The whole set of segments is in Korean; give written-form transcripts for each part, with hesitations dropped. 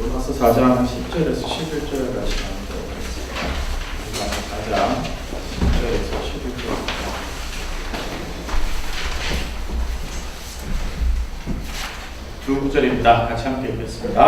로마서 4장 10절에서 11절까지 나누도록 하겠습니다. 로마서 4장 10절에서 11절. 두 구절입니다. 같이 함께 읽겠습니다.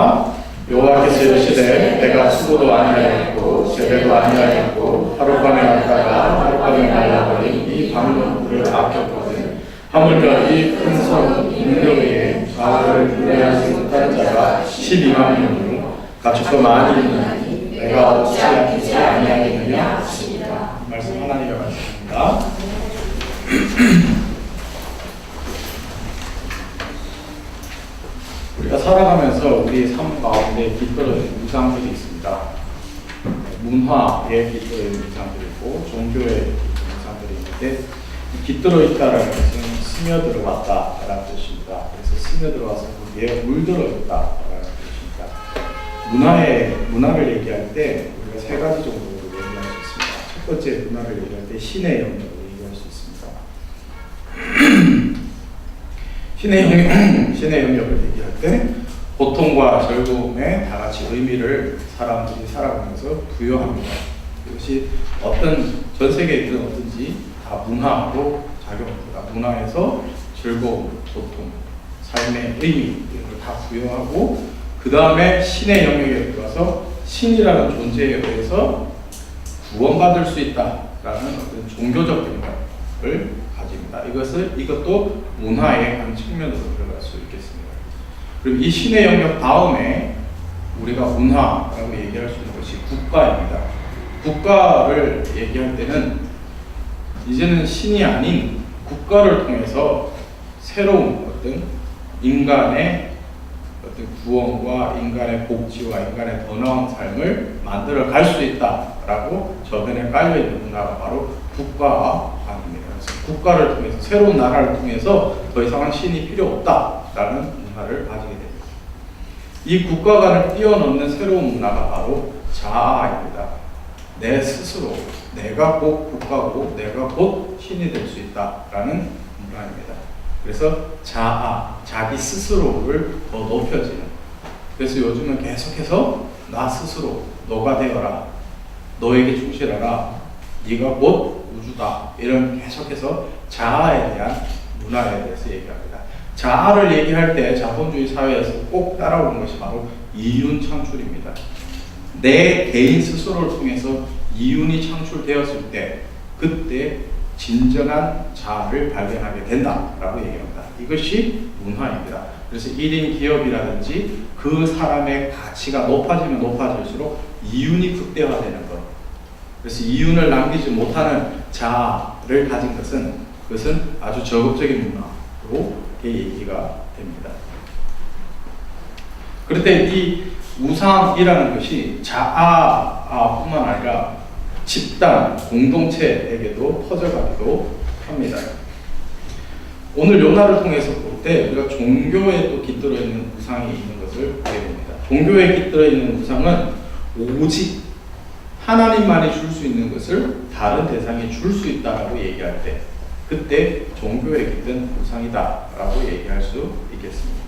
여호와께서 이르시되 내가 수고도 아니하였고 제대도 아니하였고 하룻밤에 왔다가 하룻밤에 말라버린 이 방울물을 아꼈거든. 하물며 이 큰 성 인력에 바울을 분해하지 못한 자가 12만 명으로 가축도 많이 있느니 내가 어찌 아끼지 아니하겠느냐 하시니라. 말씀 하나님의 말씀입니다. 우리가 살아가면서 우리 삶 가운데 깃들어있는 우상들이 있습니다. 문화에 깃들어있는 우상들이 있고 종교에 깃들어있는 우상들이 있는데 깃들어있다라는 것은 스며들어왔다라는 뜻입니다. 그래서 스며들어와서 거기에 물들어있다라는 뜻입니다. 문화를 얘기할 때 우리가 세 가지 정도로 얘기할 수 있습니다. 첫 번째 문화를 얘기할 때 신의 영역을 얘기할 수 있습니다. 신의 영역을 얘기할 때 고통과 즐거움에 다 같이 의미를 사람들이 살아가면서 부여합니다. 이것이 전 세계에 있든 어떤지 다 문화로 작용합니다. 문화에서 즐거움, 고통, 삶의 의미 이런 걸 다 부여하고 그 다음에 신의 영역에 들어가서 신이라는 존재에 의해서 구원받을 수 있다라는 어떤 종교적 영역을 가집니다. 이것도 문화의 한 측면으로 들어갈 수 있겠습니다. 그럼 이 신의 영역 다음에 우리가 문화라고 얘기할 수 있는 것이 국가입니다. 국가를 얘기할 때는 이제는 신이 아닌 국가를 통해서 새로운 어떤 인간의 어떤 구원과 인간의 복지와 인간의 더 나은 삶을 만들어 갈 수 있다라고 저변에 깔려있는 문화가 바로 국가관입니다. 그래서 국가를 통해서 새로운 나라를 통해서 더 이상은 신이 필요 없다라는 문화를 가지게 됩니다. 이 국가관을 뛰어넘는 새로운 문화가 바로 자아입니다. 내 스스로 내가 곧 국가고 내가 곧 신이 될 수 있다라는 문화입니다. 그래서 자기 스스로를 더 높여지는. 그래서 요즘은 계속해서 나 스스로 너가 되어라, 너에게 충실하라, 네가 곧 우주다, 이런 계속해서 자아에 대한 문화에 대해서 얘기합니다. 자아를 얘기할 때 자본주의 사회에서 꼭 따라오는 것이 바로 이윤 창출입니다. 내 개인 스스로를 통해서 이윤이 창출되었을 때 그때 진정한 자아를 발견하게 된다라고 얘기합니다. 이것이 문화입니다. 그래서 1인 기업이라든지 그 사람의 가치가 높아지면 높아질수록 이윤이 극대화되는 것. 그래서 이윤을 남기지 못하는 자아를 가진 그것은 아주 저급적인 문화로 얘기가 됩니다. 그런데 이 우상이라는 것이 자아뿐만 아니라 집단, 공동체에게도 퍼져가기도 합니다. 오늘 요나를 통해서 볼 때 우리가 종교에 또 깃들어 있는 우상이 있는 것을 보게 됩니다. 종교에 깃들어 있는 우상은 오직 하나님만이 줄 수 있는 것을 다른 대상이 줄 수 있다라고 얘기할 때 그때 종교에 깃든 우상이다라고 얘기할 수 있겠습니다.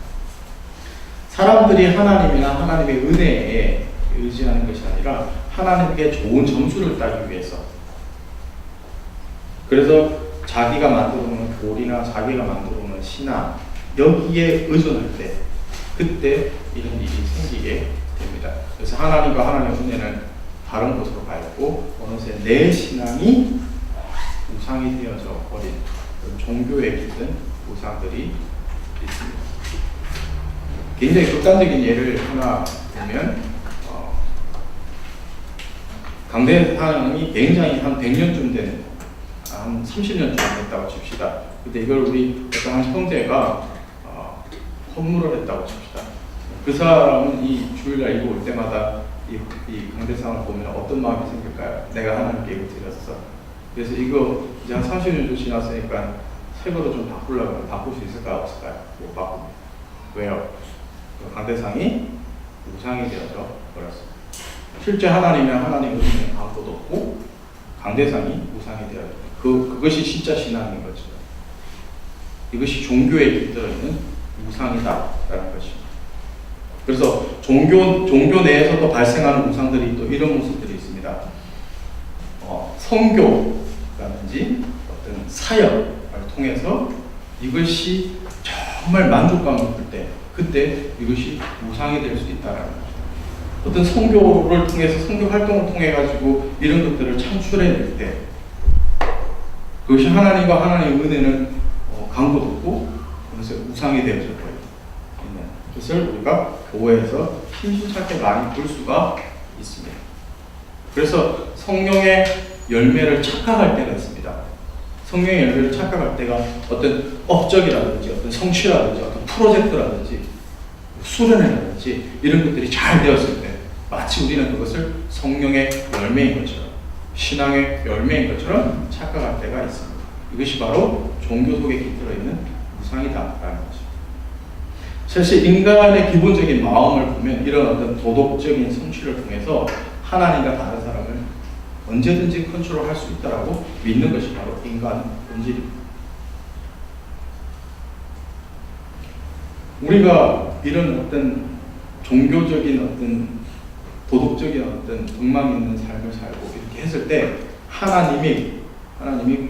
사람들이 하나님이나 하나님의 은혜에 의지하는 것이 아니라 하나님께 좋은 점수를 따기 위해서, 그래서 자기가 만들어 놓은 교리나 자기가 만들어 놓은 신앙 여기에 의존할 때 그때 이런 일이 생기게 됩니다. 그래서 하나님과 하나님의 은혜는 다른 곳으로 가 있고 어느새 내 신앙이 우상이 되어져 버린 종교에 깃든 우상들이 있습니다. 굉장히 극단적인 예를 하나 보면 강대상이 굉장히 한 100년쯤 된, 한 30년쯤 됐다고 칩시다. 근데 이걸 우리 어떤 한 형제가 헌물을 했다고 칩시다. 그 사람은 이 주일날 이거 올 때마다 이 강대상을 보면 어떤 마음이 생길까요? 내가 하나님께 이거 드렸어. 그래서 이거 이제 한 30년 지났으니까 새 거로 좀 바꾸려면 바꿀 수 있을까요? 없을까요? 못 바꿉니다. 왜요? 강대상이 우상이 되어져 버렸습니다. 실제 하나님이랑 하나님의 은혜는 아무것도 없고 강대상이 우상이 되어져 그것이 진짜 신앙인 거죠. 이것이 종교에 깃들어 있는 우상이다라는 것입니다. 그래서 종교 내에서도 발생하는 우상들이 또 이런 모습들이 있습니다. 성교라든지 어떤 사역을 통해서 이것이 정말 만족감을 줄 때, 그때 이것이 우상이 될 수 있다라는 거죠. 어떤 성교를 통해서, 성교 활동을 통해 가지고 이런 것들을 창출해낼 때, 그것이 하나님과 하나님의 은혜는 강도됐고, 그래서 우상이 되어져 버려요. 그것을 우리가 교회에서 심심찮게 많이 볼 수가 있습니다. 그래서 성령의 열매를 착각할 때가 있습니다. 성령의 열매를 착각할 때가 어떤 업적이라든지 어떤 성취라든지 어떤 프로젝트라든지 수련회라든지 이런 것들이 잘 되었을 때 마치 우리는 그것을 성령의 열매인 것처럼, 신앙의 열매인 것처럼 착각할 때가 있습니다. 이것이 바로 종교 속에 깃들어 있는 우상이다라는 것입니다. 사실 인간의 기본적인 마음을 보면 이런 어떤 도덕적인 성취를 통해서 하나님과 다른 사람을 언제든지 컨트롤할 수 있다라고 믿는 것이 바로 인간 본질입니다. 우리가 이런 어떤 종교적인 어떤 도덕적인 어떤 덕망 있는 삶을 살고 이렇게 했을 때 하나님이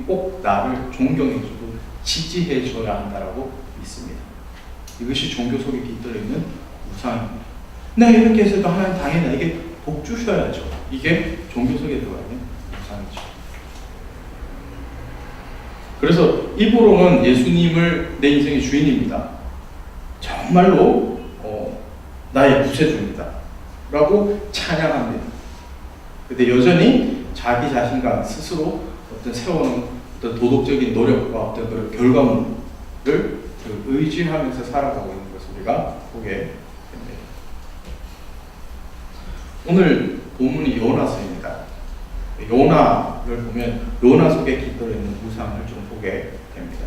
꼭 나를 존경해주고 지지해줘야 한다라고 믿습니다. 이것이 종교 속에 깃들어 있는 우상입니다. 내가 이렇게 해서도 하나님 당연히 나에게 복 주셔야죠. 이게 종교 속에 들어가 있는 우상이죠. 그래서 입으로는 예수님을 내 인생의 주인입니다. 정말로 나의 구세주입니다. 라고 찬양합니다. 근데 여전히 자기 자신과 스스로 어떤 세워놓은 어떤 도덕적인 노력과 어떤 그런 결과물을 의지하면서 살아가고 있는 것을 우리가 보게 됩니다. 오늘 본문이 요나서입니다. 요나를 보면 요나 속에 깃들어 있는 우상을 좀 보게 됩니다.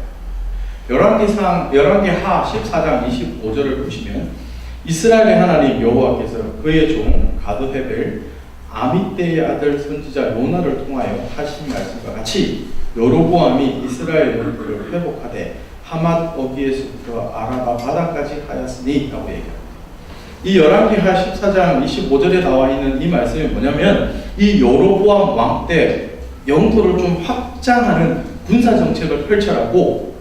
열왕기하 14장 25절을 보시면 이스라엘의 하나님 여호와께서 그의 종 가드헤벨 아미떼의 아들 선지자 요나를 통하여 하신 말씀과 같이 여로보암이 이스라엘 영토를 회복하되 하맛 어기에서부터 아라바 바다까지 하였으니 라고 얘기합니다. 이 열왕기하 14장 25절에 나와 있는 이 말씀이 뭐냐면 이 여로보암 왕 때 영토를 좀 확장하는 군사 정책을 펼쳐라고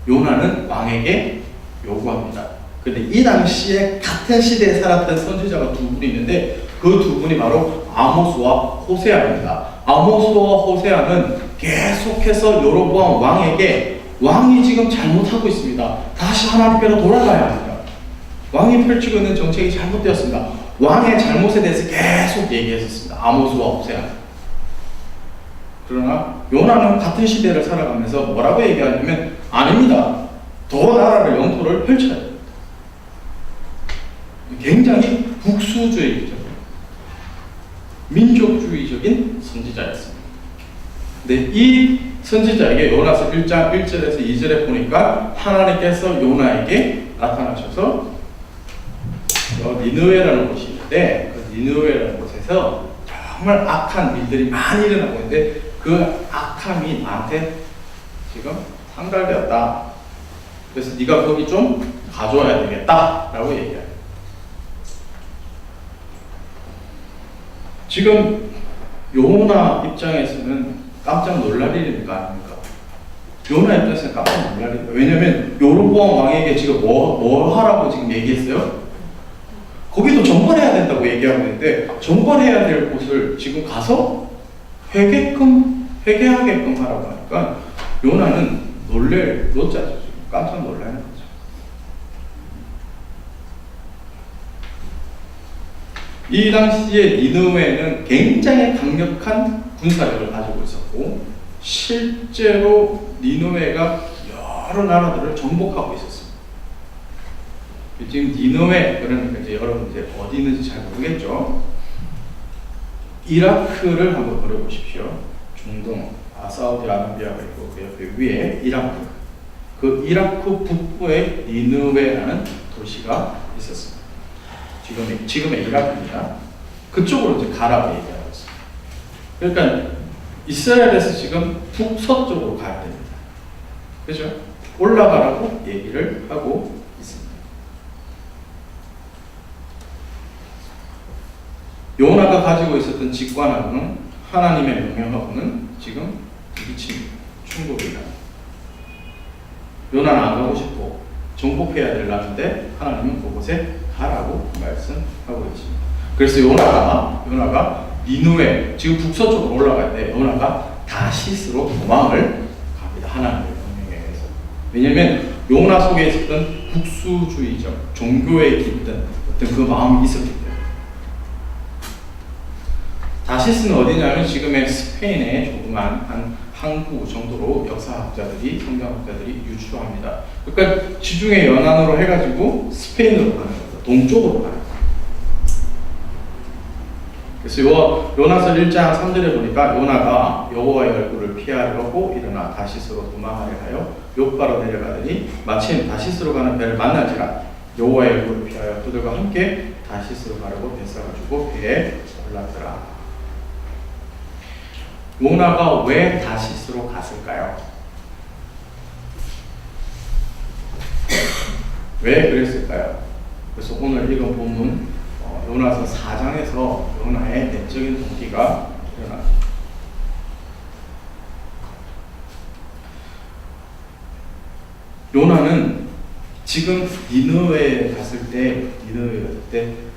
요나는 왕에게 요구합니다. 근데 이 당시에 같은 시대에 살았던 선지자가 두 분이 있는데 그 두 분이 바로 아모스와 호세아입니다. 아모스와 호세아는 계속해서 여로보암 왕에게 왕이 지금 잘못하고 있습니다. 다시 하나님께로 돌아가야 합니다. 왕이 펼치고 있는 정책이 잘못되었습니다. 왕의 잘못에 대해서 계속 얘기했었습니다. 아모스와 호세아. 그러나 요나는 같은 시대를 살아가면서 뭐라고 얘기하냐면 아닙니다. 더 나라를 영토를 펼쳐야 됩니다. 굉장히 국수주의적, 민족주의적인 선지자였습니다. 근데 이 선지자에게 요나서 1장 1절에서 2절에 보니까 하나님께서 요나에게 나타나셔서 니느웨라는 곳이 있는데 그 니느웨라는 곳에서 정말 악한 일들이 많이 일어나고 있는데 그 악함이 나한테 지금 상달되었다. 그래서 네가 거기 좀 가져와야 되겠다 라고 얘기해요. 지금 요나 입장에서는 깜짝 놀랄 일입니까? 아닙니까? 요나 입장에서는 깜짝 놀랄 일입니다. 왜냐면 여로보암 왕에게 지금 뭐 하라고 지금 얘기했어요? 거기도 정벌해야 된다고 얘기하고 있는데 정벌해야 될 곳을 지금 가서 회개하게끔 하라고 하니까 요나는 놀랄 노자죠. 지금 깜짝 놀라는 거죠. 이 당시에 니느웨는 굉장히 강력한 군사력을 가지고 있었고 실제로 니느웨가 여러 나라들을 정복하고 있었습니다. 지금 니느웨 그러니까 이제 여러분 이제 어디 있는지 잘 모르겠죠. 이라크를 한번 그려보십시오. 중동 사우디아라비아가 있고 그 옆에 위에 이라크. 그 이라크 북부에 니느웨라는 도시가 있었습니다. 지금의 이라크입니다. 그쪽으로 이제 가라고 얘기하고 있습니다. 그러니까 이스라엘에서 지금 북서쪽으로 가야 됩니다. 그죠? 올라가라고 얘기를 하고 있습니다. 요나가 가지고 있었던 직관하고는 하나님의 명령하고는 지금 부딪힙니다. 충돌이다. 요나는 안 가고 싶고 정복해야 되려는데 하나님은 그곳에 가라고 말씀하고 있습니다. 그래서 요나가 니누에 지금 북서쪽으로 올라갈 때 요나가 다시스로 도망을 갑니다. 하나님의 명령에 의해서. 왜냐하면 요나 속에 있었던 국수주의적 종교에 깃든 어떤 그 마음이 있었기 때문에. 다시스는 어디냐면 지금의 스페인의 조그만 한 항구 정도로 역사학자들이 성경학자들이 유추합니다. 그러니까 지중해 연안으로 해가지고 스페인으로 가는 거죠. 동쪽으로 가는 거죠. 그래서 요나서 1장 3절에 보니까 요나가 여호와의 얼굴을 피하려고 일어나 다시스로 도망하려 하여 욥바로 내려가더니 마침 다시스로 가는 배를 만나지라 여호와의 얼굴을 피하여 그들과 함께 다시스로 가려고 뱃사가지고 배에 올랐더라. 요나가 왜 다시스로 갔을까요? 왜 그랬을까요? 그래서 오늘 읽은 본문 요나서 4장에서 요나의 내적인 동기가 드러납니다. 요나는 지금 니느웨에 갔을 때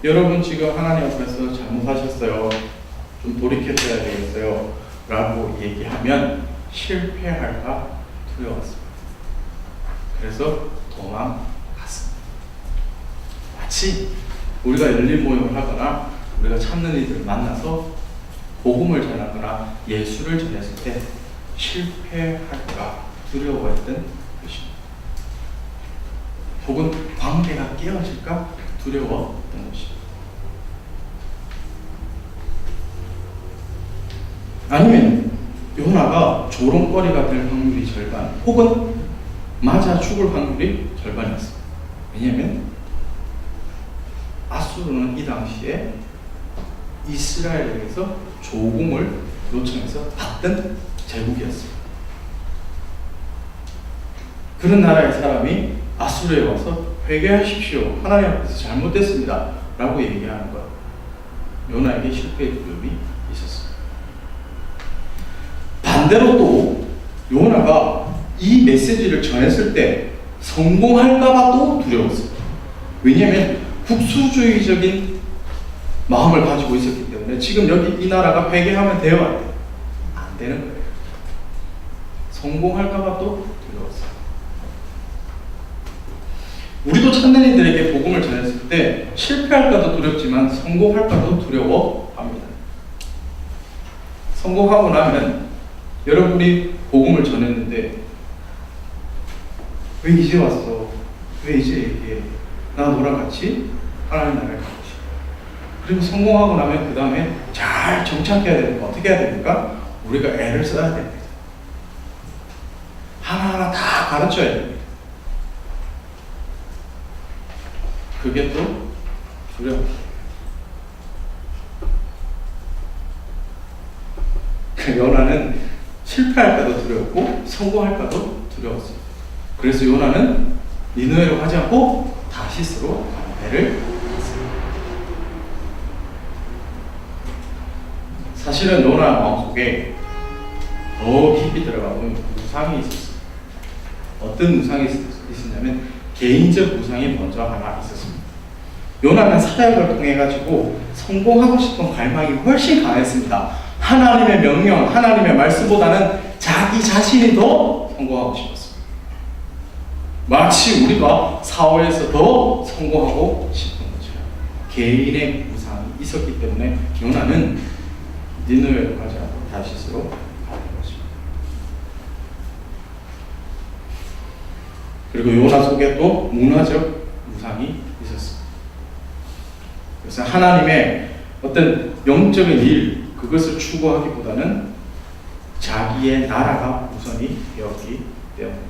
여러분 지금 하나님 앞에서 잘못하셨어요. 좀 돌이켰어야 되겠어요. 라고 얘기하면 실패할까 두려웠습니다. 그래서 도망갔습니다. 마치 우리가 열린 모임을 하거나 우리가 찾는 이들을 만나서 복음을 전하거나 예수를 전했을 때 실패할까 두려워했던 것입니다. 혹은 관계가 깨어질까 두려워했던 것입니다. 아니면 요나가 조롱거리가 될 확률이 절반 혹은 맞아 죽을 확률이 절반이었습니다. 왜냐하면 아수르는 이 당시에 이스라엘에게서 조공을 요청해서 받던 제국이었습니다. 그런 나라의 사람이 아수르에 와서 회개하십시오. 하나님 앞에서 잘못됐습니다. 라고 얘기하는 것. 요나에게 실패의 두려움이 있었습니다. 반대로 또 요나가 이 메시지를 전했을 때 성공할까봐 또 두려웠습니다. 왜냐하면 국수주의적인 마음을 가지고 있었기 때문에 지금 여기 이 나라가 회개하면 돼요? 안 돼요? 안 되는 거예요. 성공할까봐 또 두려웠어요. 우리도 찾는 이들에게 복음을 전했을 때 실패할까도 두렵지만 성공할까도 두려워합니다. 성공하고 나면 여러분이 복음을 전했는데 왜 이제 왔어? 왜 이제 얘기해? 나 너랑 같이 하나님 나라에 가고 싶어. 그리고 성공하고 나면 그 다음에 잘 정착해야 됩니까? 어떻게 해야 됩니까? 우리가 애를 써야 됩니다. 하나하나 다 가르쳐야 됩니다. 그게 또 두려워요. 요나는 실패할까도 두려웠고 성공할까도 두려웠습니다. 그래서 요나는 니느웨로 가지 않고 다시스로 가는 배를 탔습니다. 사실은 요나 마음속에 더 깊이 들어가보면 우상이 있었습니다. 어떤 우상이 있었냐면 개인적 우상이 먼저 하나 있었습니다. 요나는 사역을 통해 가지고 성공하고 싶은 갈망이 훨씬 강했습니다. 하나님의 명령, 하나님의 말씀보다는 자기 자신이 더 성공하고 싶었습니다. 마치 우리가 사회에서 더 성공하고 싶은 것처럼 개인의 우상이 있었기 때문에 요나는 니느웨로 가지 않고 다시스로 가는 것입니다. 그리고 요나 속에 또 문화적 우상이 있었습니다. 그래서 하나님의 어떤 영적인 일, 그것을 추구하기보다는 자기의 나라가 우선이 되었기 때문입니다.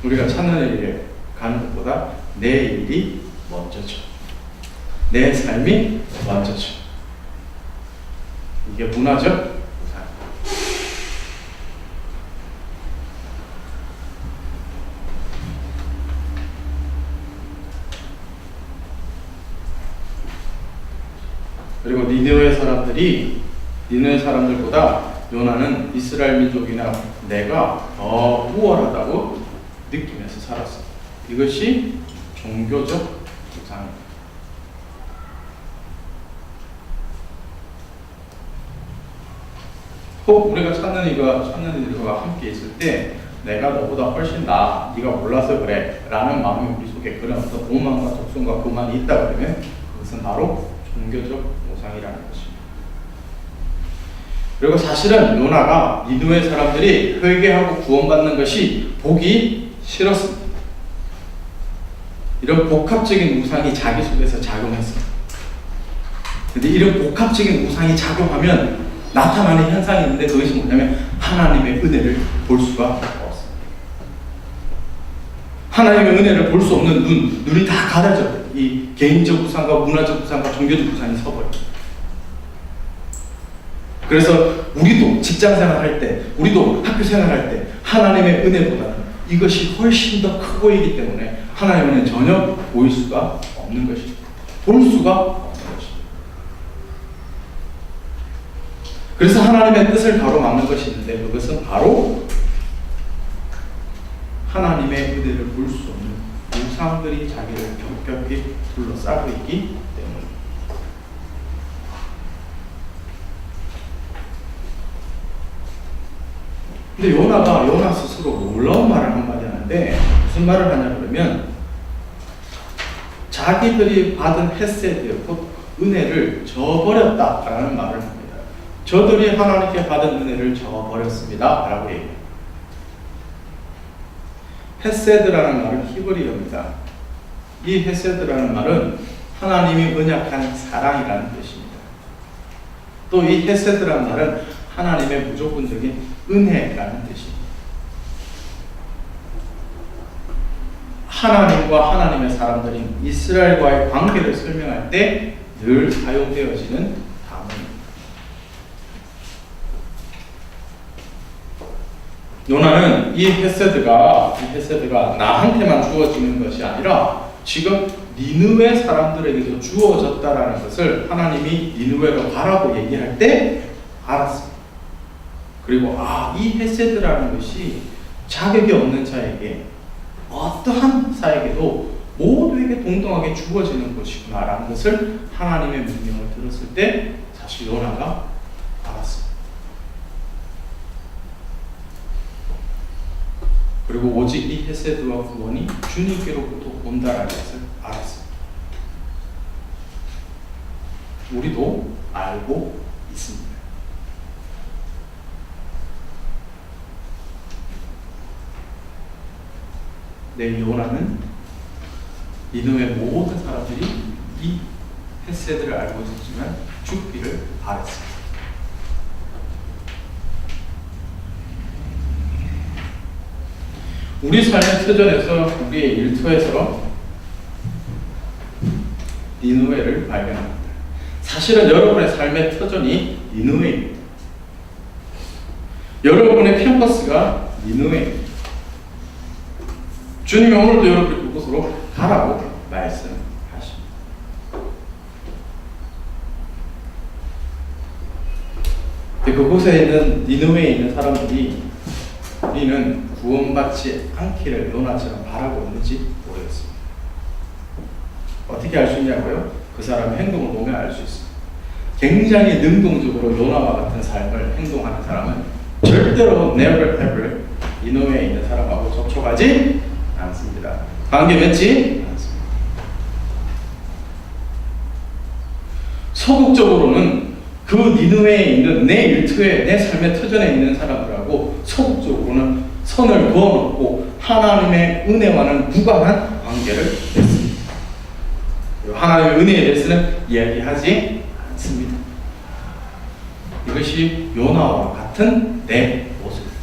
우리가 찾는 일에 가는 것보다 내 일이 먼저죠. 내 삶이 먼저죠. 이게 문화적 우상. 그리고 니느웨 사람들보다 요나는 이스라엘 민족이나 내가 더 우월하다고 느끼면서 살았어. 이것이 종교적 우상입니다. 혹 우리가 찾는 이가 함께 있을 때 내가 너보다 훨씬 나아, 네가 몰라서 그래 라는 마음이 우리 속에 그런 어떤 오만과 독선과 교만이 있다 그러면 그것은 바로 종교적 우상이라는 것입니다. 그리고 사실은 요나가 니느웨 사람들이 회개하고 구원받는 것이 보기 싫었습니다. 이런 복합적인 우상이 자기 속에서 작용했습니다. 근데 이런 복합적인 우상이 작용하면 나타나는 현상이 있는데 그것이 뭐냐면 하나님의 은혜를 볼 수가 없습니다. 하나님의 은혜를 볼 수 없는 눈이 다 가려져. 이 개인적 우상과 문화적 우상과 종교적 우상이 서버려요. 그래서 우리도 직장생활 할 때, 우리도 학교 생활할 때 하나님의 은혜보다는 이것이 훨씬 더 크 보이기 때문에 하나님의 은혜는 전혀 보일 수가 없는 것입니다. 볼 수가 없는 것입니다. 그래서 하나님의 뜻을 가로막는 것이 있는데 그것은 바로 하나님의 은혜를 볼 수 없는 우상들이 자기를 겹겹이 둘러싸고 있기 때문입니다. 근데 요나 스스로 놀라운 말을 한마디 하는데 무슨 말을 하냐 그러면 자기들이 받은 헤세드, 곧 은혜를 저버렸다라는 말을 합니다. 저들이 하나님께 받은 은혜를 저버렸습니다 라고 얘기해요. 헤세드라는 말은 히브리어입니다. 이 헤세드라는 말은 하나님이 언약한 사랑이라는 뜻입니다. 또 이 헤세드라는 말은 하나님의 무조건적인 은혜라는 뜻입니다. 하나님과 하나님의 사람들인 이스라엘과의 관계를 설명할 때 늘 사용되어지는 단어입니다. 요나는 이 헤세드가 나한테만 주어지는 것이 아니라 지금 니느웨 사람들에게도 주어졌다라는 것을 하나님이 니느웨로 가라고 얘기할 때 알았습니다. 그리고 이 헤세드라는 것이 자격이 없는 자에게 어떠한 자에게도 모두에게 동등하게 주어지는 것이구나라는 것을 하나님의 명령을 들었을 때 사실 요나가 알았습니다. 그리고 오직 이 헤세드와 구원이 주님께로부터 온다라는 것을 알았습니다. 우리도 알고 있습니다. 내 요나는 니느웨 모든 사람들이 이 헤세드를 알고 있었지만 죽기를 바랬습니다. 우리 삶의 터전에서 우리의 일터에서 니느웨를 발견합니다. 사실은 여러분의 삶의 터전이 니느웨입니다. 여러분의 캠퍼스가 니느웨입니다. 주님이 오늘도 여러분을 그곳으로 가라고 말씀하십니다. 그곳에 있는 니느웨에 있는 사람들이 우리는 구원받지 않기를 요나처럼 바라고 있는지 모르겠습니다. 어떻게 알 수 있냐고요? 그 사람의 행동을 보면 알 수 있습니다. 굉장히 능동적으로 요나와 같은 삶을 행동하는 사람은 절대로 never ever 니느웨에 있는 사람하고 접촉하지 않습니다. 관계 맺지 않습니다. 소극적으로는 그 니느웨에 있는 내 일터에 내 삶의 터전에 있는 사람들하고 소극적으로는 선을 그어놓고 하나님의 은혜와는 무관한 관계를 맺습니다. 하나님의 은혜에 대해서는 이야기하지 않습니다. 이것이 요나와 같은 내 모습입니다.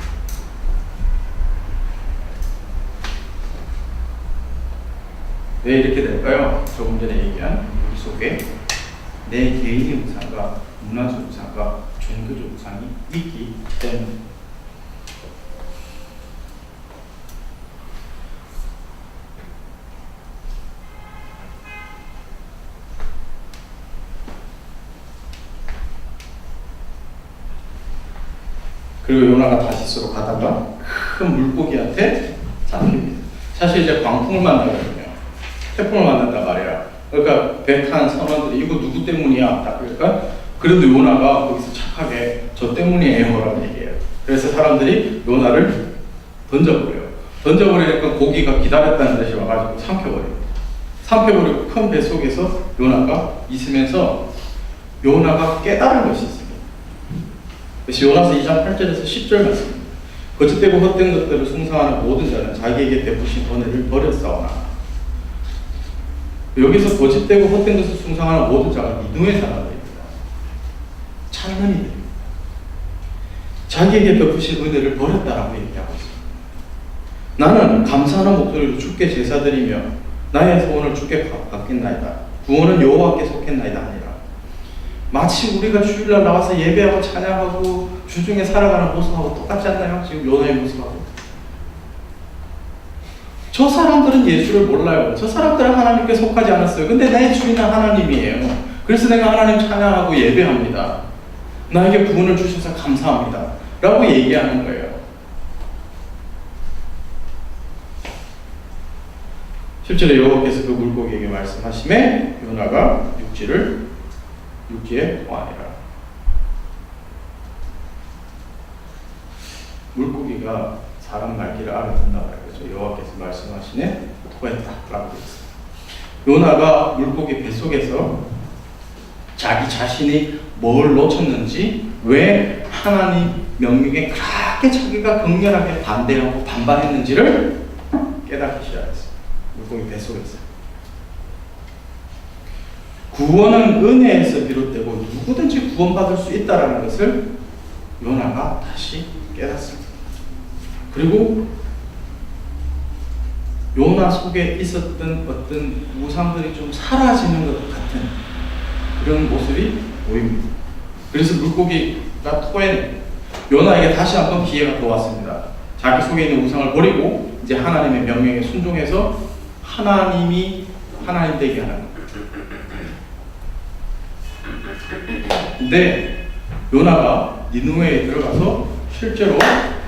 왜 이렇게 될까요? 조금 전에 얘기한 우리 속에 내 개인의 우상과 문화적 우상과 종교적 우상이 있기 때문입니다. 그리고 요나가 다시스로 가다가 큰 물고기한테 잡힙니다. 사실 이제 광풍을 만나거든요. 태풍을 만난단 말이야. 그러니까 배 탄 선원들이 이거 누구 때문이야? 그러니까 그래도 요나가 거기서 착하게 저 때문이에요 라고 얘기해요. 그래서 사람들이 요나를 던져버려요. 던져버리니까 고기가 기다렸다는 듯이 와가지고 삼켜버려요. 삼켜버리고 큰 배 속에서 요나가 있으면서 요나가 깨달은 것이 있습니다. 그래서 요나서 2장 8절에서 10절 말씀입니다. 거짓되고 헛된 것들을 숭상하는 모든 자는 자기에게 베푸신 은혜를 버렸사오나. 여기서 거짓되고 헛된 것을 숭상하는 모든 자가 니느웨 사람들입니다. 찬란이들입니다. 자기에게 베푸신 은혜를 버렸다라고 얘기하고 있습니다. 나는 감사하는 목소리로 주께 제사드리며 나의 소원을 주께 받겠나이다. 구원은 여호와께 속했나이다 아니라. 마치 우리가 주일날 나와서 예배하고 찬양하고 주중에 살아가는 모습하고 똑같지 않나요? 지금 요나의 모습하고. 저 사람들은 예수를 몰라요. 저 사람들은 하나님께 속하지 않았어요. 근데 내 주인은 하나님이에요. 그래서 내가 하나님 찬양하고 예배합니다. 나에게 구원을 주셔서 감사합니다. 라고 얘기하는 거예요. 10절에 여호와께서 그 물고기에게 말씀하시매 요나가 육지에 토하니라. 물고기가 사람 말귀를 알아듣는다 말이죠. 여호와께서 말씀하시네 토했다라고 되어 있습니다. 요나가 물고기 뱃속에서 자기 자신이 뭘 놓쳤는지, 왜 하나님 명령에 그렇게 자기가 격렬하게 반대하고 반발했는지를 깨닫기 시작했어요. 물고기 뱃속에서. 구원은 은혜에서 비롯되고 누구든지 구원받을 수 있다는 것을 요나가 다시 깨닫습니다. 그리고 요나 속에 있었던 어떤 우상들이 좀 사라지는 것 같은 그런 모습이 보입니다. 그래서 물고기가 토해냅니다. 요나에게 다시 한번 기회가 또 왔습니다. 자기 속에 있는 우상을 버리고 이제 하나님의 명령에 순종해서 하나님이 하나님 되게 하는 것. 근데 요나가 니느웨에 들어가서 실제로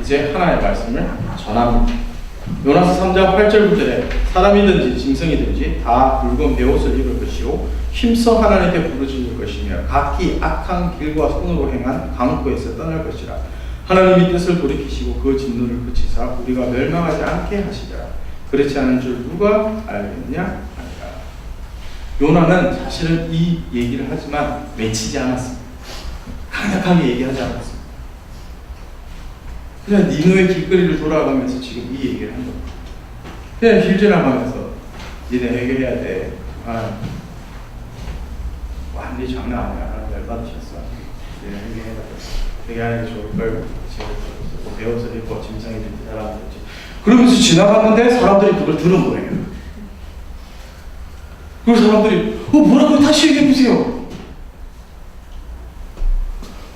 이제 하나님의 말씀을 전합니다. 요나서 3장 8절 9절에 사람이든지 짐승이든지 다 붉은 베옷을 입을 것이요 힘써 하나님께 부르짖을 것이며 각기 악한 길과 손으로 행한 강포에서 떠날 것이라. 하나님이 뜻을 돌이키시고 그 진노를 그치사 우리가 멸망하지 않게 하시리라. 그렇지 않은 줄 누가 알겠느냐 하니라. 요나는 사실은 이 얘기를 하지만 외치지 않았습니다. 강력하게 얘기하지 않았습니다. 그냥 니느웨 길거리를 돌아가면서 지금 이 얘기를 한 겁니다. 그냥 길 지나가면서 니네 해결해야 돼. 완전히 장난 아니야. 하나님 열받으셨어. 니네 해결해야 돼. 해결하는 게 좋을 걸. 뭐 배옷을 입고 짐승이 된 사람들이지. 그러면서 지나갔는데 사람들이 그걸 들은 거예요. 그 사람들이 뭐라고 다시 얘기해 보세요.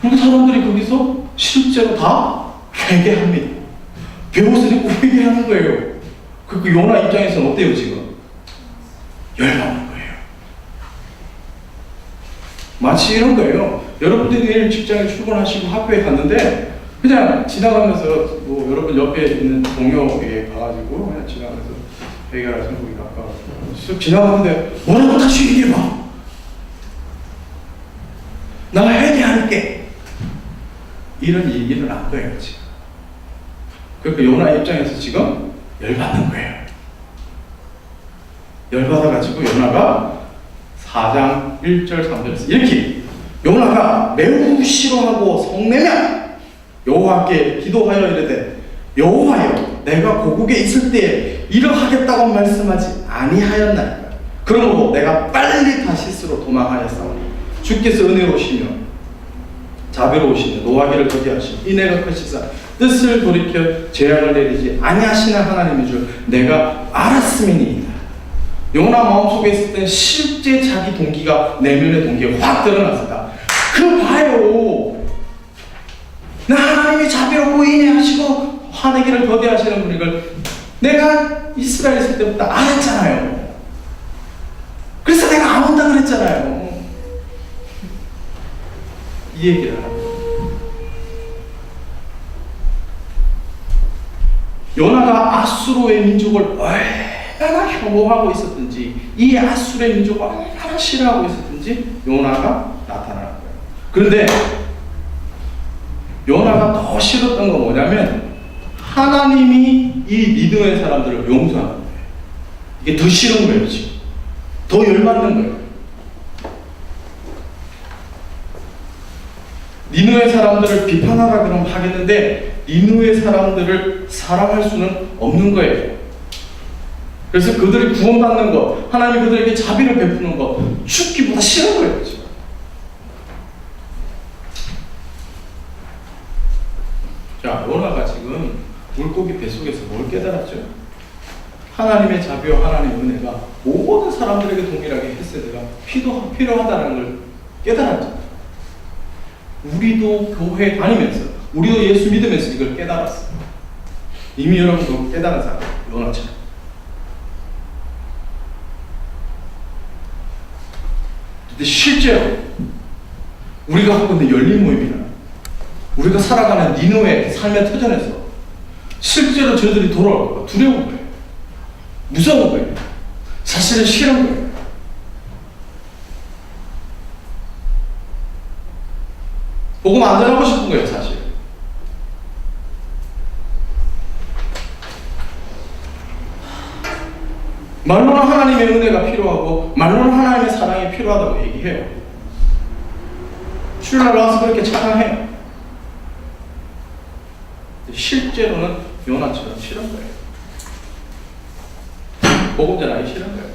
그리고 사람들이 거기서 실제로 다 회개합니다. 베옷을 입고 회개하는 거예요. 그 요나 입장에서는 어때요 지금? 열받는 거예요. 마치 이런 거예요. 여러분들이 내일 직장에 출근하시고 학교에 갔는데 그냥 지나가면서 뭐 여러분 옆에 있는 동료에게 가가지고 그냥 지나가면서 회개할 생각이 가까워서 쓱 지나가는데 뭐라고 다시 얘기해봐. 나 회개할게. 이런 얘기를 한 거예요 지금. 그러니까 요나 입장에서 지금 열받는 거예요. 열받아가지고 요나가 4장 1절 3절에서 이렇게 요나가 매우 싫어하고 성내며 여호와께 기도하여 이르되 여호와여 내가 고국에 있을 때에 이러하겠다고 말씀하지 아니하였나이까. 그러므로 내가 빨리 다시스로 도망하였사오니 주께서 은혜로우시며 자비로우시며 노하기를 더디하시며 인애가 크시사 뜻을 돌이켜 재앙을 내리지 아니하시는 하나님인 줄 내가 알았음이니이다. 요나 마음속에 있었던 실제 자기 동기가 내면의 동기가 확 드러났다. 그거 봐요. 나 하나님이 자비롭고 인애하시고 화내기를 더디하시는 분인 걸 내가 이스라엘 있을 때부터 알았잖아요. 그래서 내가 안 온다 그랬잖아요. 이 얘기를 합니다. 요나가 아수르의 민족을 얼마나 혐오하고 있었든지, 이 아수르의 민족을 얼마나 싫어하고 있었든지 요나가 나타나는 거예요. 그런데 요나가 더 싫었던 건 뭐냐면 하나님이 이 니느웨 사람들을 용서하는 거예요. 이게 더 싫은 거예요. 지금 더 열받는 거예요. 니느웨 사람들을 비판하라 그러면 하겠는데 니느웨 사람들을 사랑할 수는 없는 거예요. 그래서 그들이 구원받는 것, 하나님이 그들에게 자비를 베푸는 것, 죽기보다 싫은 거예요. 지금. 자, 요나가 지금 물고기 뱃속에서 뭘 깨달았죠? 하나님의 자비와 하나님의 은혜가 모든 사람들에게 동일하게 헤세드가 필요하다는 걸 깨달았죠. 우리도 교회 다니면서, 우리도 예수 믿으면서 이걸 깨달았어요. 이미 여러분도 깨달은 사람, 요나처럼. 근데 실제로 우리가 하고 있는 열린 모임이나 우리가 살아가는 니느웨 삶의 터전에서 실제로 저희들이 돌아올 거예요. 두려운 거예요. 무서운 거예요. 사실은 싫은 거예요. 복음 안 전하고 싶은 거예요, 사실. 말로는 하나님의 은혜가 필요하고 말로는 하나님의 사랑이 필요하다고 얘기해요. 주일날 나와서 그렇게 찬양해요. 실제로는 요나처럼 싫은 거예요. 복음 전하기 싫은 거예요.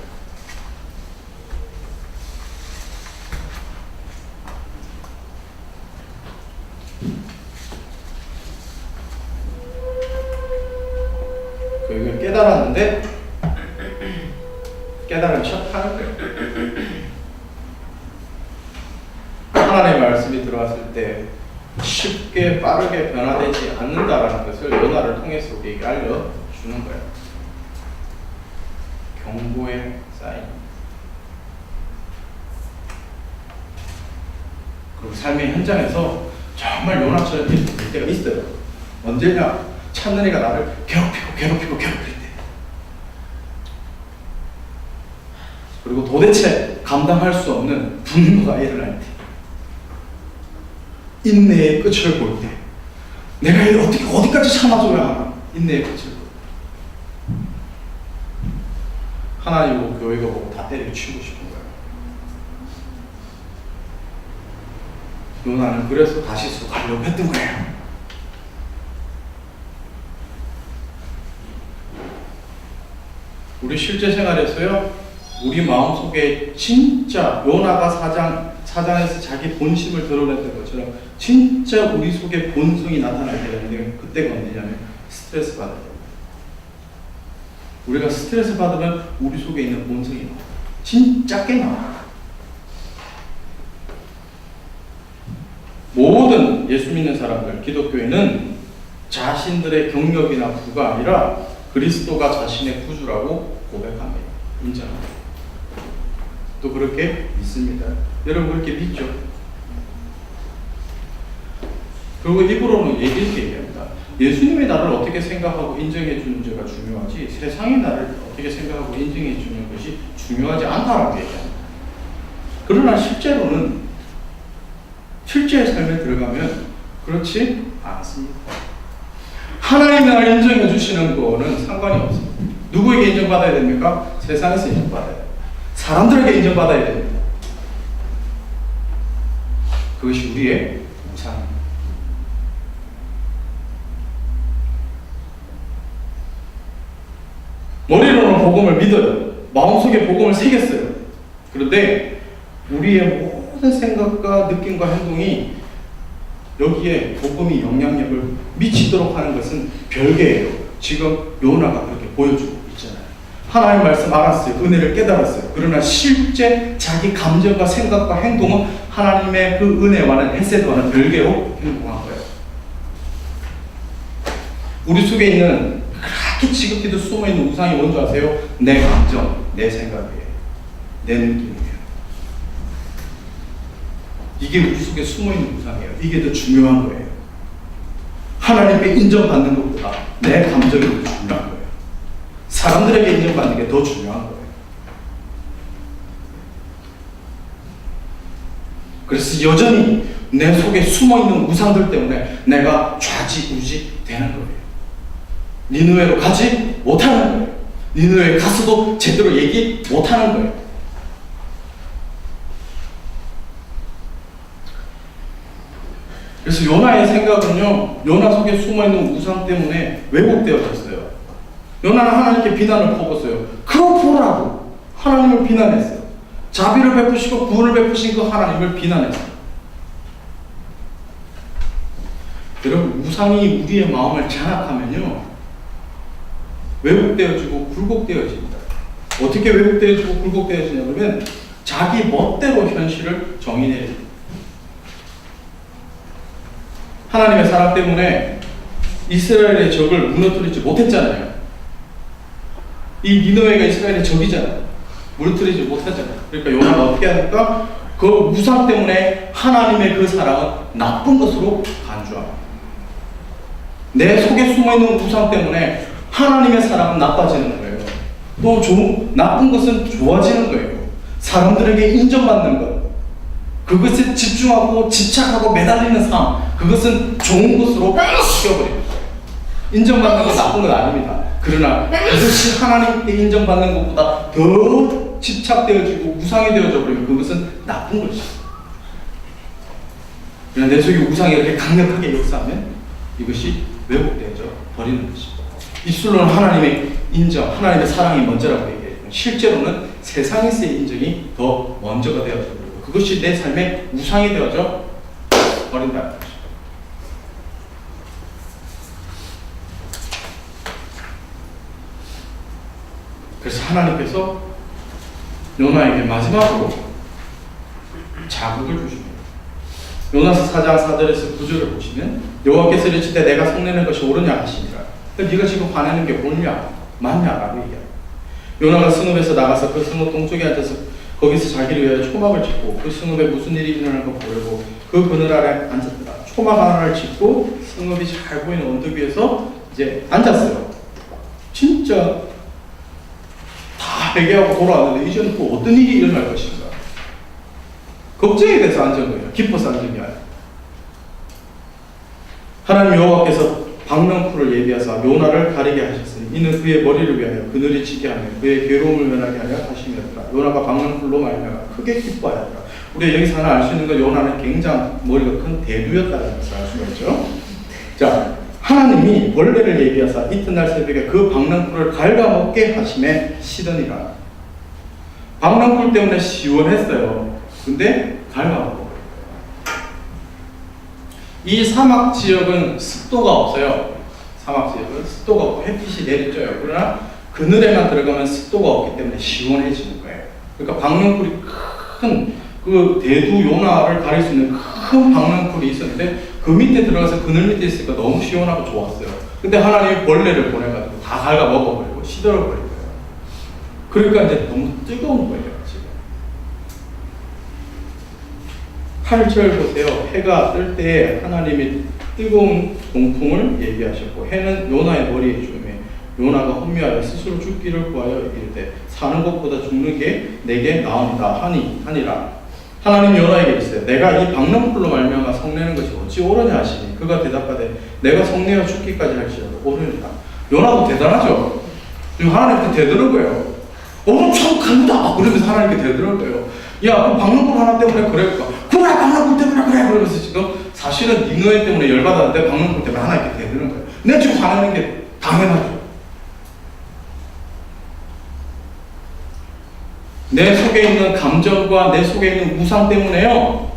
이걸 깨달았는데 깨달은 척 하는 거예요. 하나님의 말씀이 들어왔을 때 쉽게 빠르게 변화되지 않는다라는 것을 요나를 통해서 우리에게 알려주는 거예요. 경고의 사인. 그리고 삶의 현장에서 정말 요나처럼 될 때가 있어요. 언제냐? 찬느리가 나를 괴롭힐 때. 그리고 도대체 감당할 수 없는 분노가 일어날 때. 인내의 끝을 볼 때. 내가 어디까지 참아줘야 하나? 인내의 끝을 볼 때. 하나님 보고 교회가 보고 다 때려치우고 싶은 거예요. 요나는 그래서 다시스 가려고 했던 거예요. 우리 실제 생활에서요, 우리 마음속에 진짜 요나가 사장에서 자기 본심을 드러냈던 것처럼 진짜 우리 속에 본성이 나타날 때가 있는데 그때가 언제냐면 스트레스 받을 때. 우리가 스트레스 받으면 우리 속에 있는 본성이 나와요. 진짜 꽤 나와요. 모든 예수 믿는 사람들, 기독교인은 자신들의 경력이나 부가 아니라 그리스도가 자신의 구주라고 고백합니다. 인정합니다. 또 그렇게 믿습니다. 여러분 그렇게 믿죠? 그리고 입으로는 이렇게 얘기합니다. 예수님이 나를 어떻게 생각하고 인정해 주는 죄가 중요하지 세상이 나를 어떻게 생각하고 인정해 주는 것이 중요하지 않다라고 얘기합니다. 그러나 실제로는 실제의 삶에 들어가면 그렇지 않습니다. 하나님이 나를 인정해 주시는 거는 상관이 없습니다. 누구에게 인정받아야 됩니까? 세상에서 인정받아야 돼요. 사람들에게 인정받아야 됩니다. 그것이 우리의 우상입니다. 머리로는 복음을 믿어요. 마음속에 복음을 새겼어요. 그런데 우리의 모든 생각과 느낌과 행동이 여기에 복음이 영향력을 미치도록 하는 것은 별개예요. 지금 요나가 그렇게 보여주고 있잖아요. 하나님 말씀 알았어요. 은혜를 깨달았어요. 그러나 실제 자기 감정과 생각과 행동은 하나님의 그 은혜와는 헤세드와는 별개로 행동한 거예요. 우리 속에 있는 그렇게 지극히도 숨어있는 우상이 뭔지 아세요? 내 감정, 내 생각이에요. 내 느낌이에요. 이게 우리 속에 숨어있는 우상이에요. 이게 더 중요한 거예요. 하나님께 인정받는 것보다 내 감정이 더 중요한 거예요. 사람들에게 인정받는 게 더 중요한 거예요. 그래서 여전히 내 속에 숨어있는 우상들 때문에 내가 좌지우지 되는 거예요. 니느웨로 가지 못하는 거예요. 니느웨에 가서도 제대로 얘기 못하는 거예요. 그래서 요나의 생각은요, 요나 속에 숨어있는 우상 때문에 왜곡되어졌어요. 요나는 하나님께 비난을 퍼붓어요. 그거 보라고 하나님을 비난했어요. 자비를 베푸시고 구원을 베푸신 그 하나님을 비난했어요. 여러분, 우상이 우리의 마음을 장악하면요, 왜곡되어지고 굴곡되어집니다. 어떻게 왜곡되어지고 굴곡되어지냐면 자기 멋대로 현실을 정의내립니다. 하나님의 사랑 때문에 이스라엘의 적을 무너뜨리지 못했잖아요. 이 니느웨가 이스라엘의 적이잖아요. 무너뜨리지 못했잖아요. 그러니까 요나가 어떻게 하니까 그 우상 때문에 하나님의 그 사랑은 나쁜 것으로 간주합니다. 내 속에 숨어있는 우상 때문에 하나님의 사랑은 나빠지는 거예요. 또 나쁜 것은 좋아지는 거예요. 사람들에게 인정받는 것, 그것에 집중하고 집착하고 매달리는 삶, 그것은 좋은 것으로 바뀌어버립니다. 인정받는 건 나쁜 건 아닙니다. 그러나 그것이 하나님께 인정받는 것보다 더 집착되어지고 우상이 되어져 버리면 그것은 나쁜 것이죠. 그러나 내 속에 우상이 이렇게 강력하게 역사하면 이것이 왜곡되어져 버리는 것입니다. 입술로는 하나님의 인정, 하나님의 사랑이 먼저라고 얘기해요. 실제로는 세상에서의 인정이 더 먼저가 되어져 버리고 그것이 내 삶의 우상이 되어져 버린다는 것입니다. 그래서 하나님께서 요나에게 마지막으로 자극을 주십니다. 요나서 4장 4절에서 9절을 보시면 여호와께서 이르시되 내가 성내는 것이 옳으냐 하시니라. 네가 지금 화내는 게 옳냐 맞냐라고 얘기합니다. 요나가 승읍에서 나가서 그 승읍 동쪽에 앉아서 거기서 자기를 위하여 초막을 짓고 그 승읍에 무슨 일이 일어나는 거 보려고 그 그늘 아래 앉았더라. 초막 하나를 짓고 승읍이 잘 보이는 언덕 위에서 이제 앉았어요. 진짜 다 회개하고 돌아왔는데 이제는 또 어떤 일이 일어날 것인가 걱정이 돼서 앉은 거예요. 기뻐서 앉은 게 아니라. 하나님 여호와께서 박명쿨을 예비하사 요나를 가리게 하셨으니 이는 그의 머리를 위하여 그늘이 지게 하며 그의 괴로움을 면하게 하려 하심이었더라. 요나가 박명쿨로 말미암아 크게 기뻐하였더라. 우리가 여기서 하나 알 수 있는 건 요나는 굉장히 머리가 큰 대두였다는 것을 알 수가 있죠. 자, 하나님이 벌레를 예비하사 이튿날 새벽에 그 박랑쿨을 갉아먹게 하심에 시더니라. 박랑쿨 때문에 시원했어요. 근데 갉아먹어요. 이 사막 지역은 습도가 없어요. 사막 지역은 습도가 없고 햇빛이 내리쬐요. 그러나 그늘에만 들어가면 습도가 없기 때문에 시원해지는 거예요. 그러니까 박랑쿨이 큰 그 대두 요나를 가릴 수 있는 큰 박랑쿨이 있었는데 그 밑에 들어가서 그늘 밑에 있으니까 너무 시원하고 좋았어요. 근데 하나님이 벌레를 보내가지고 다 갉아 먹어버리고 시들어버린 거예요. 그러니까 이제 너무 뜨거운 거예요, 지금. 8절 보세요. 해가 뜰 때 하나님이 뜨거운 동풍을 예비하셨고 해는 요나의 머리에 주매 요나가 혼미하여 스스로 죽기를 구하여 이르되 사는 것보다 죽는 게 내게 나으니라 하니라. 하나님 요나에게 이르시되 내가 이 박랑쿨로 말미암아 성내는 것이 어찌 옳으냐 하시니 그가 대답하되 내가 성내어 죽기까지 할지라도 옳으니라. 요나도 대단하죠. 지금 하나님께 대드는 거예요. 참 간다 그러면서 하나님께 대드는 거예요. 야, 그 박랑쿨 하나 때문에 그래 박랑쿨 때문에 그래 그러면서 지금 사실은 니느웨 때문에 열받았는데 박랑쿨 때문에 하나님께 대드는 거예요. 내가 지금 화내는 게 당연하죠. 내 속에 있는 감정과 내 속에 있는 우상 때문에요.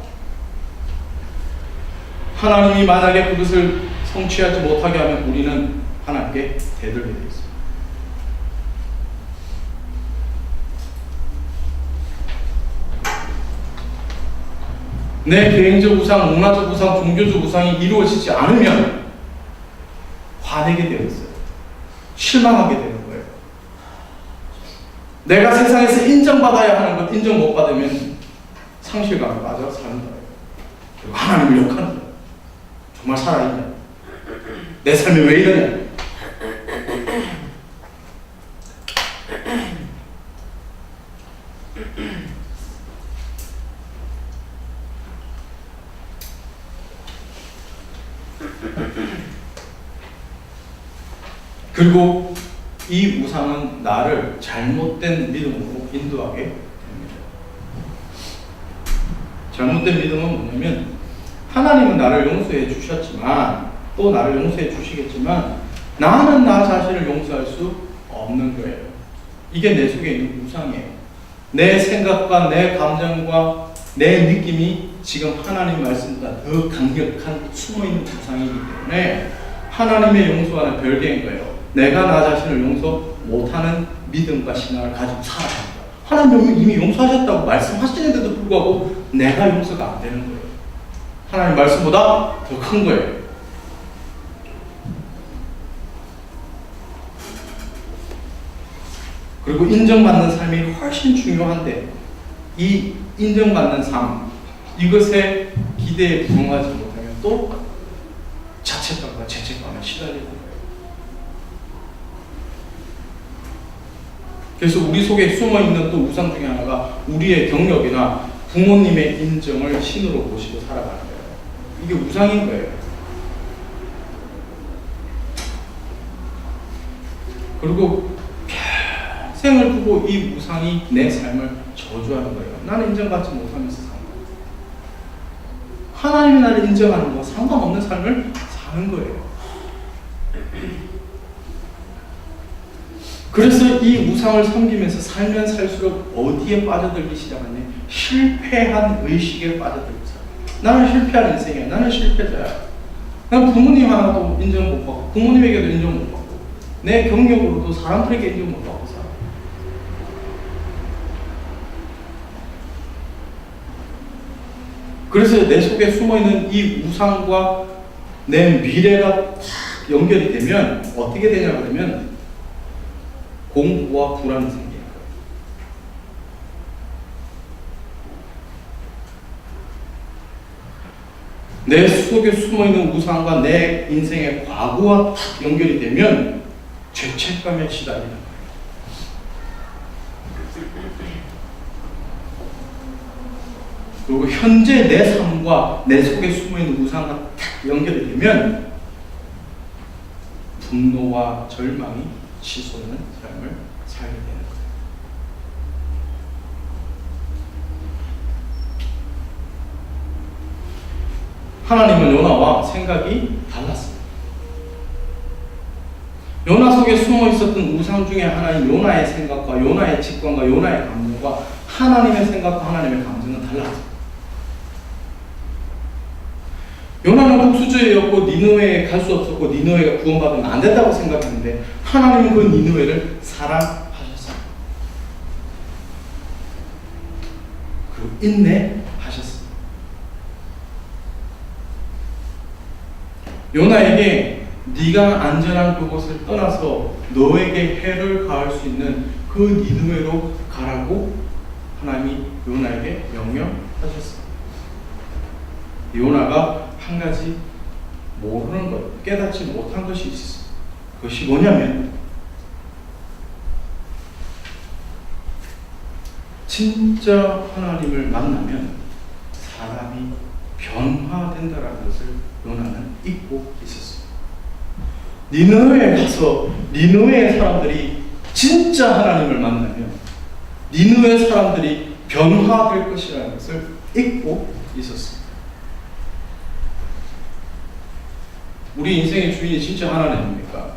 하나님이 만약에 그것을 성취하지 못하게 하면 우리는 하나님께 대들게 되어 있습니다. 내 개인적 우상, 문화적 우상, 종교적 우상이 이루어지지 않으면 화내게 되어 있어요. 실망하게 되는 거예요. 내가 세상에서 인정받아야 하는 것 인정 못 받으면 상실감에 빠져 사는 거예요. 그리고 하나님을 욕하는 거예요. 정말 살아있냐? 내 삶이 왜 이러냐? 그리고 이 우상은 나를 잘못된 믿음으로 인도하게 됩니다. 잘못된 믿음은 뭐냐면 하나님은 나를 용서해 주셨지만 또 나를 용서해 주시겠지만 나는 나 자신을 용서할 수 없는 거예요. 이게 내 속에 있는 우상이에요. 내 생각과 내 감정과 내 느낌이 지금 하나님 말씀보다 더 강력한 숨어있는 우상이기 때문에 하나님의 용서와는 별개인 거예요. 내가 나 자신을 용서 못하는 믿음과 신앙을 가지고 살아야 합니다. 하나님은 이미 용서하셨다고 말씀하시는데도 불구하고 내가 용서가 안 되는 거예요. 하나님 말씀보다 더 큰 거예요. 그리고 인정받는 삶이 훨씬 중요한데 이 인정받는 삶, 이것에 기대에 부응하지 못하면 또 자책감과 죄책감에 시달리는 거예요. 그래서 우리 속에 숨어있는 또 우상 중에 하나가 우리의 경력이나 부모님의 인정을 신으로 모시고 살아가는 거예요. 이게 우상인 거예요. 그리고 평생을 두고 이 우상이 내 삶을 저주하는 거예요. 나는 인정받지 못하면서 사는 거예요. 하나님이 나를 인정하는 거 상관없는 삶을 사는 거예요. 그래서 이 우상을 섬기면서 살면 살수록 어디에 빠져들기 시작하냐? 실패한 의식에 빠져들기 시작해요. 나는 실패한 인생이야. 나는 실패자야. 난 부모님 하나도 인정 못 받고 부모님에게도 인정 못 받고 내 경력으로도 사람들에게 인정 못 받고 살아. 그래서 내 속에 숨어있는 이 우상과 내 미래가 연결이 되면 어떻게 되냐 그러면 공부와 불안이 생기는 거예요. 내 속에 숨어있는 우상과 내 인생의 과거와 딱 연결이 되면 죄책감에 시달리는 거예요. 그리고 현재 내 삶과 내 속에 숨어있는 우상과 딱 연결이 되면 분노와 절망이 치솟는 삶을 살게 되는 거예요. 하나님은 요나와 생각이 달랐습니다. 요나 속에 숨어 있었던 우상 중에 하나인 요나의 생각과 요나의 직관과 요나의 감정과 하나님의 생각과 하나님의 감정은 달랐습니다. 요나는 국수주의였고 니느웨에 갈 수 없었고 니느웨가 구원받으면 안 된다고 생각했는데 하나님은 그 니느웨를 사랑하셨어요. 그리고 인내하셨어요. 요나에게 네가 안전한 그곳을 떠나서 너에게 해를 가할 수 있는 그 니느웨로 가라고 하나님이 요나에게 명령하셨어요. 요나가 한 가지 모르는 것, 깨닫지 못한 것이 있었어요. 그것이 뭐냐면 진짜 하나님을 만나면 사람이 변화된다라는 것을 요나는 잊고 있었어요. 니느웨에 가서 니느웨의 사람들이 진짜 하나님을 만나면 니느웨 사람들이 변화될 것이라는 것을 잊고 있었어요. 우리 인생의 주인이 진짜 하나님입니까?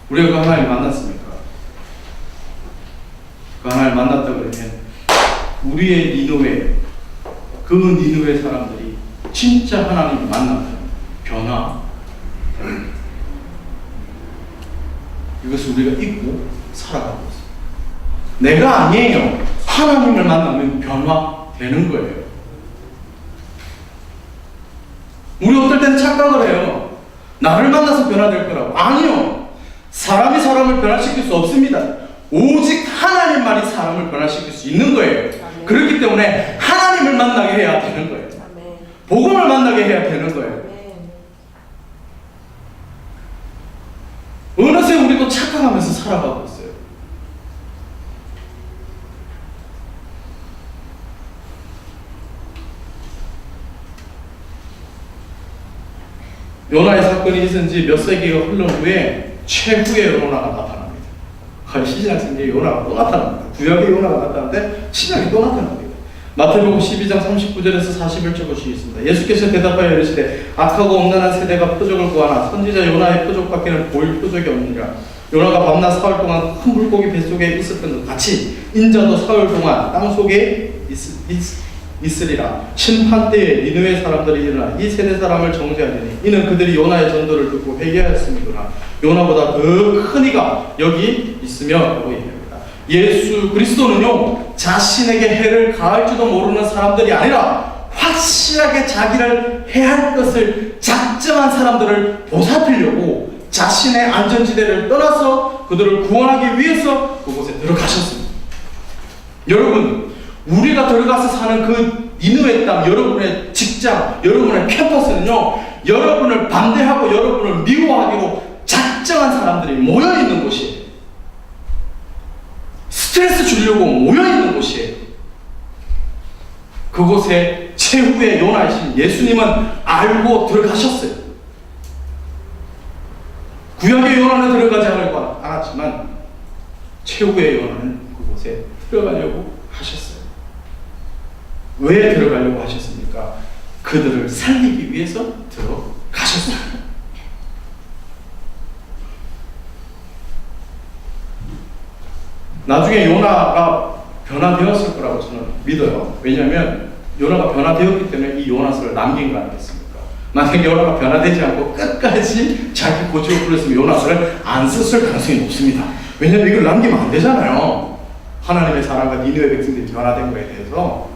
우리가 그 하나님 만났습니까? 그 하나님 만났다 그러면 우리의 니느웨, 그 니느웨 사람들이 진짜 하나님을 만나면 변화, 이것을 우리가 잊고 살아가고 있어요. 내가 아니에요. 하나님을 만나면 변화되는 거예요. 우리 어떨 때는 착각을 해요. 나를 만나서 변화될 거라고. 아니요. 사람이 사람을 변화시킬 수 없습니다. 오직 하나님만이 사람을 변화시킬 수 있는 거예요. 아멘. 그렇기 때문에 하나님을 만나게 해야 되는 거예요. 아멘. 복음을 만나게 해야 되는 거예요. 아멘. 착각하면서 살아가고 있어요. 요나의 사건이 있은 지 몇 세기가 흘른 후에 최후의 요나가 나타납니다. 신약성경에 요나가 또 나타납니다. 구약의 요나가 나타나는데 신약이 또 나타납니다. 마태복음 12장 39절에서 41절 보시겠습니다. 예수께서 대답하여 이르시되 악하고 음란한 세대가 표적을 구하나 선지자 요나의 표적밖에는 보일 표적이 없느니라. 요나가 밤낮 사흘 동안 큰 물고기 뱃속에 있었던 것 같이 인자도 사흘 동안 땅속에 있으리라. 심판 때에 니느웨 사람들이 일어나 이 세대 사람을 정죄하리니 이는 그들이 요나의 전도를 듣고 회개하였음이구나. 요나보다 더 큰 이가 여기 있으며 라고 얘기합니다. 예수 그리스도는요 자신에게 해를 가할지도 모르는 사람들이 아니라 확실하게 자기를 해할 것을 작정한 사람들을 보살피려고 자신의 안전지대를 떠나서 그들을 구원하기 위해서 그곳에 들어가셨습니다. 여러분, 우리가 들어가서 사는 그 니느웨 땅, 여러분의 직장, 여러분의 캠퍼스는요 여러분을 반대하고 여러분을 미워하기로 작정한 사람들이 모여있는 곳이에요. 스트레스 주려고 모여있는 곳이에요. 그곳에 최후의 요나이신 예수님은 알고 들어가셨어요. 구약의 요나는 들어가지 않았지만 최후의 요나는 그곳에 들어가려고 하셨어요. 왜 들어가려고 하셨습니까? 그들을 살리기 위해서 들어가셨어요. 나중에 요나가 변화되었을 거라고 저는 믿어요. 왜냐하면 요나가 변화되었기 때문에 이 요나서를 남긴 거 아니겠습니까? 만약에 요나가 변화되지 않고 끝까지 자기 고집을 부렸으면 요나서를 안 썼을 가능성이 높습니다. 왜냐하면 이걸 남기면 안 되잖아요. 하나님의 사람과 니느웨 백성들이 변화된 거에 대해서.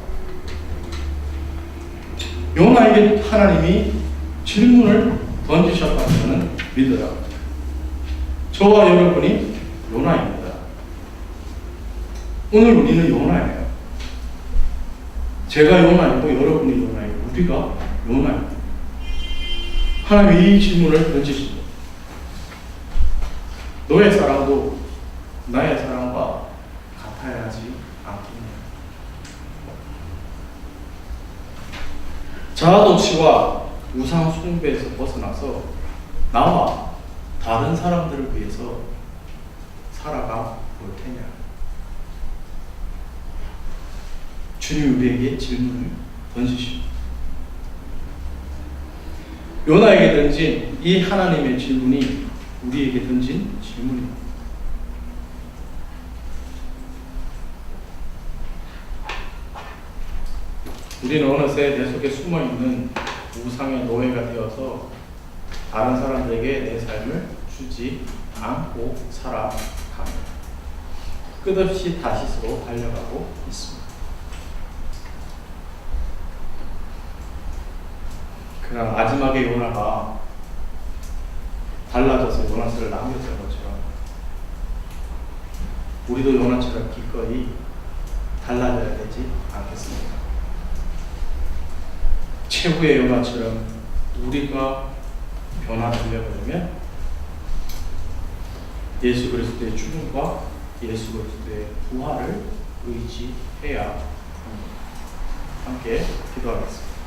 요나에게 하나님이 질문을 던지셨다고 저는 믿어요. 저와 여러분이 요나입니다. 오늘 우리는 요나예요. 제가 요나이고 여러분이 요나이고 우리가 요나입니다. 하나님이 이 질문을 던지십니다. 너의 사랑도 나의 사랑과 같아야 하지 않겠냐. 자아도취와 우상 숭배에서 벗어나서 나와 다른 사람들을 위해서 살아가 볼 테냐. 주님 우리에게 질문을 던지십니다. 요나에게 던진 이 하나님의 질문이 우리에게 던진 질문입니다. 우리는 어느새 내 속에 숨어있는 우상의 노예가 되어서 다른 사람들에게 내 삶을 주지 않고 살아갑니다. 끝없이 다시스로 달려가고 있습니다. 그러나 마지막에 요나가 달라져서 요나서를 남겼던 것처럼 우리도 요나처럼 기꺼이 달라져야 되지 않겠습니까? 최후의 요나처럼 우리가 변화되려 버리면 예수 그리스도의 죽음과 예수 그리스도의 부활을 의지해야 합니다. 함께 기도하겠습니다.